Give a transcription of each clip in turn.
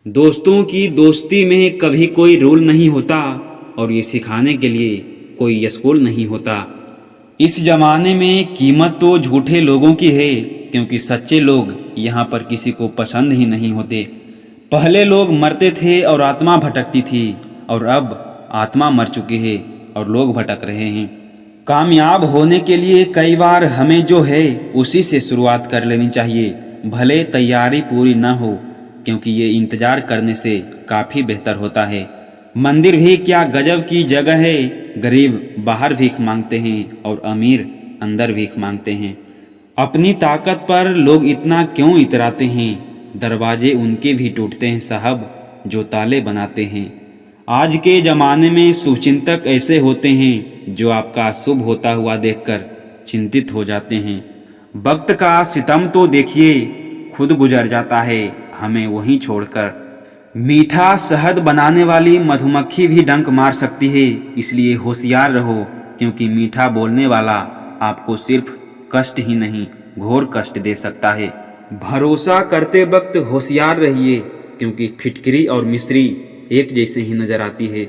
दोस्तों की दोस्ती में कभी कोई रूल नहीं होता और ये सिखाने के लिए कोई स्कूल नहीं होता। इस जमाने में कीमत तो झूठे लोगों की है, क्योंकि सच्चे लोग यहाँ पर किसी को पसंद ही नहीं होते। पहले लोग मरते थे और आत्मा भटकती थी, और अब आत्मा मर चुकी है और लोग भटक रहे हैं। कामयाब होने के लिए कई बार हमें जो है उसी से शुरुआत कर लेनी चाहिए, भले तैयारी पूरी ना हो, क्योंकि ये इंतज़ार करने से काफ़ी बेहतर होता है। मंदिर भी क्या गजब की जगह है। गरीब बाहर भीख मांगते हैं और अमीर अंदर भीख मांगते हैं। अपनी ताकत पर लोग इतना क्यों इतराते हैं? दरवाजे उनके भी टूटते हैं साहब, जो ताले बनाते हैं। आज के ज़माने में शुभचिंतक ऐसे होते हैं जो आपका शुभ होता हुआ देखकर चिंतित हो जाते हैं। वक्त का सितम तो देखिए, खुद गुजर जाता है हमें वहीं छोड़कर। मीठा शहद बनाने वाली मधुमक्खी भी डंक मार सकती है, इसलिए होशियार रहो, क्योंकि मीठा बोलने वाला आपको सिर्फ कष्ट ही नहीं घोर कष्ट दे सकता है। भरोसा करते वक्त होशियार रहिए, क्योंकि फिटकरी और मिस्री एक जैसे ही नजर आती है।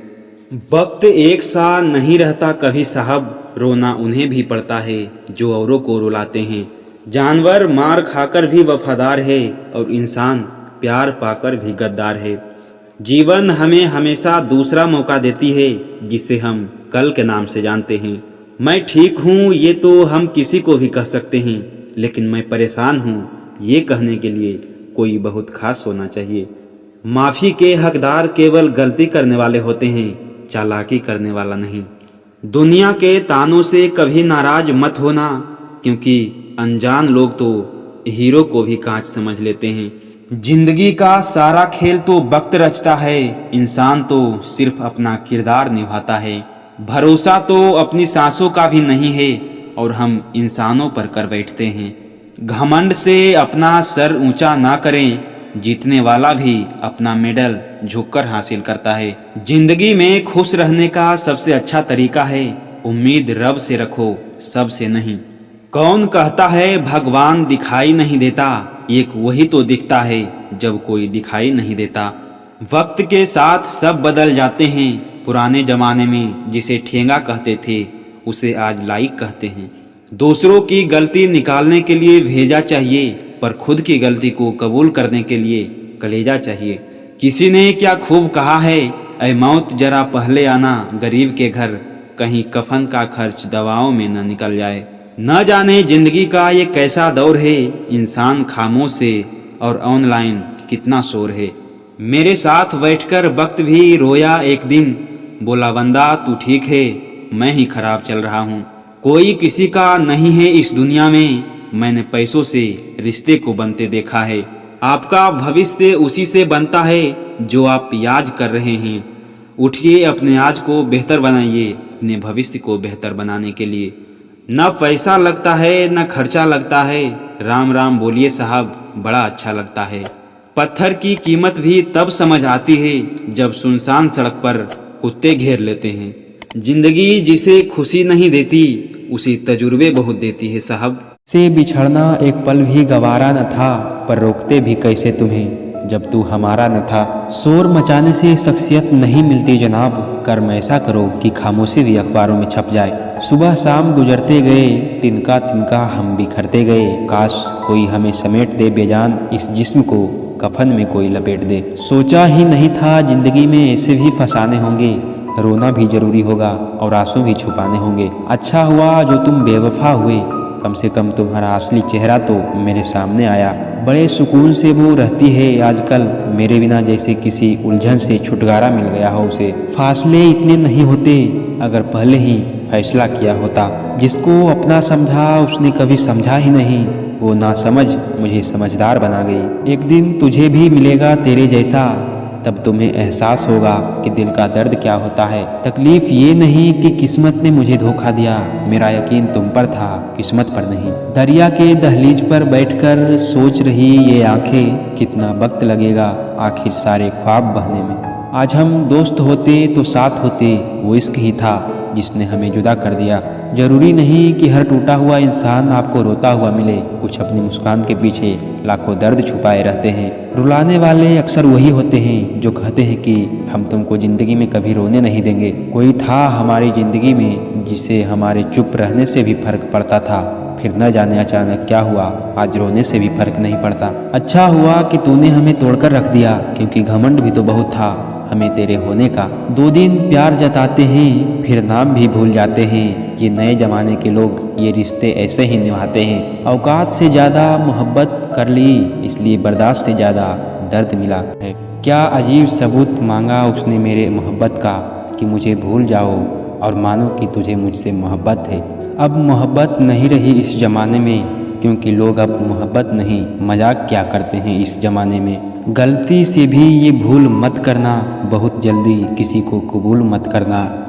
वक्त एक सा नहीं रहता कभी साहब, रोना उन्हें भी पड़ता है जो औरों को रुलाते हैं। जानवर मार खाकर भी वफादार है और इंसान प्यार पाकर भी गद्दार है। जीवन हमें हमेशा दूसरा मौका देती है, जिसे हम कल के नाम से जानते हैं। मैं ठीक हूँ ये तो हम किसी को भी कह सकते हैं, लेकिन मैं परेशान हूँ ये कहने के लिए कोई बहुत खास होना चाहिए। माफ़ी के हकदार केवल गलती करने वाले होते हैं, चालाकी करने वाला नहीं। दुनिया के तानों से कभी नाराज मत होना, क्योंकि अनजान लोग तो हीरो को भी कांच समझ लेते हैं। जिंदगी का सारा खेल तो वक्त रचता है, इंसान तो सिर्फ अपना किरदार निभाता है। भरोसा तो अपनी सांसों का भी नहीं है, और हम इंसानों पर कर बैठते हैं। घमंड से अपना सर ऊंचा ना करें, जीतने वाला भी अपना मेडल झुककर हासिल करता है। जिंदगी में खुश रहने का सबसे अच्छा तरीका है उम्मीद रब से रखो, सबसे नहीं। कौन कहता है भगवान दिखाई नहीं देता? एक वही तो दिखता है जब कोई दिखाई नहीं देता। वक्त के साथ सब बदल जाते हैं। पुराने जमाने में जिसे ठेंगा कहते थे, उसे आज लाइक कहते हैं। दूसरों की गलती निकालने के लिए भेजा चाहिए, पर खुद की गलती को कबूल करने के लिए कलेजा चाहिए। किसी ने क्या खूब कहा है, ऐ मौत जरा पहले आना गरीब के घर, कहीं कफन का खर्च दवाओं में न निकल जाए। न जाने जिंदगी का ये कैसा दौर है, इंसान खामोश है और ऑनलाइन कितना शोर है। मेरे साथ बैठकर वक्त भी रोया एक दिन, बोला बंदा तू ठीक है, मैं ही खराब चल रहा हूँ। कोई किसी का नहीं है इस दुनिया में, मैंने पैसों से रिश्ते को बनते देखा है। आपका भविष्य उसी से बनता है जो आप याद कर रहे हैं। उठिए, अपने आज को बेहतर बनाइए, अपने भविष्य को बेहतर बनाने के लिए। न पैसा लगता है न खर्चा लगता है, राम राम बोलिए साहब, बड़ा अच्छा लगता है। पत्थर की कीमत भी तब समझ आती है जब सुनसान सड़क पर कुत्ते घेर लेते हैं। जिंदगी जिसे खुशी नहीं देती, उसी तजुर्बे बहुत देती है साहब। से बिछड़ना एक पल भी गवारा न था, पर रोकते भी कैसे तुम्हें जब तू हमारा न था। शोर मचाने से शख्सियत नहीं मिलती जनाब, कर्म ऐसा करो कि खामोशी भी अखबारों में छप जाए। सुबह शाम गुजरते गए, तिनका तिनका हम बिखरते गए। काश कोई हमें समेट दे बेजान, इस जिस्म को कफन में कोई लपेट दे। सोचा ही नहीं था जिंदगी में ऐसे भी फसाने होंगे, रोना भी जरूरी होगा और आंसू भी छुपाने होंगे। अच्छा हुआ जो तुम बेवफा हुए, कम से कम तुम्हारा असली चेहरा तो मेरे सामने आया। बड़े सुकून से वो रहती है आजकल, मेरे बिना जैसे किसी उलझन से छुटकारा मिल गया हो उसे। फासले इतने नहीं होते अगर पहले ही फैसला किया होता। जिसको अपना समझा उसने कभी समझा ही नहीं, वो नासमझ मुझे समझदार बना गई। एक दिन तुझे भी मिलेगा तेरे जैसा, तब तुम्हें एहसास होगा कि दिल का दर्द क्या होता है। तकलीफ ये नहीं कि किस्मत ने मुझे धोखा दिया, मेरा यकीन तुम पर था, किस्मत पर नहीं। दरिया के दहलीज पर बैठकर सोच रही ये आंखें, कितना वक्त लगेगा आखिर सारे ख्वाब बहने में। आज हम दोस्त होते तो साथ होते, वो इश्क ही था जिसने हमें जुदा कर दिया। जरूरी नहीं कि हर टूटा हुआ इंसान आपको रोता हुआ मिले। कुछ अपनी मुस्कान के पीछे लाखों दर्द छुपाए रहते हैं। रुलाने वाले अक्सर वही होते हैं जो कहते हैं कि हम तुमको जिंदगी में कभी रोने नहीं देंगे। कोई था हमारी जिंदगी में जिसे हमारे चुप रहने से भी फर्क पड़ता था, फिर न जाने अचानक क्या हुआ, आज रोने से भी फर्क नहीं पड़ता। अच्छा हुआ कि तूने हमें तोड़कर रख दिया, क्योंकि घमंड भी तो बहुत था हमें तेरे होने का। 2 दिन प्यार जताते हैं फिर नाम भी भूल जाते हैं। ये नए जमाने के लोग ये रिश्ते ऐसे ही निभाते हैं। औकात से ज़्यादा मोहब्बत कर ली, इसलिए बर्दाश्त से ज़्यादा दर्द मिला है। क्या अजीब सबूत मांगा उसने मेरे मोहब्बत का कि मुझे भूल जाओ और मानो कि तुझे मुझसे मोहब्बत है। अब मोहब्बत नहीं रही इस ज़माने में, क्योंकि लोग अब मोहब्बत नहीं मजाक क्या करते हैं इस ज़माने में। गलती से भी ये भूल मत करना, बहुत जल्दी किसी को कबूल मत करना।